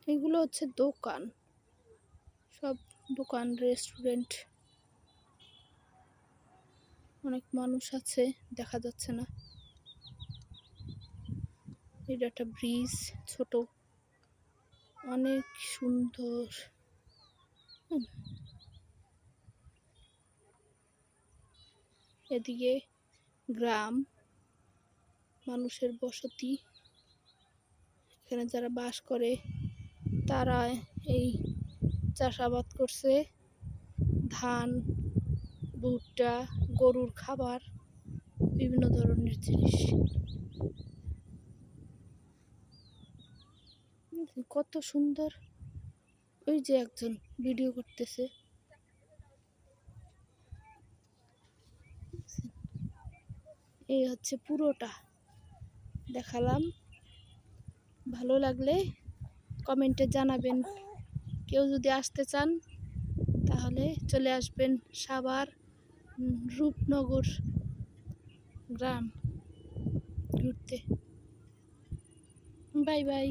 এগুলো হচ্ছে দোকান, সব দোকান, রেস্টুরেন্ট। অনেক মানুষ আছে, দেখা যাচ্ছে না। এটা একটা ব্রিজ, ছোট, অনেক সুন্দর। এদিকে গ্রাম, মানুষের বসতি। এখানে যারা বাস করে তারা এই চাষাবাদ করছে, ধান, ভুট্টা, গরুর খাবার, বিভিন্ন ধরনের জিনিস। কত সুন্দর। ওই যে একজন ভিডিও করতেছে। এই হচ্ছে পুরোটা দেখালাম। ভালো লাগলে কমেন্টে জানাবেন। কেউ যদি আসতে চান তাহলে চলে আসবেন সাভার রূপনগর গ্রাম ঘুরতে। Bye bye.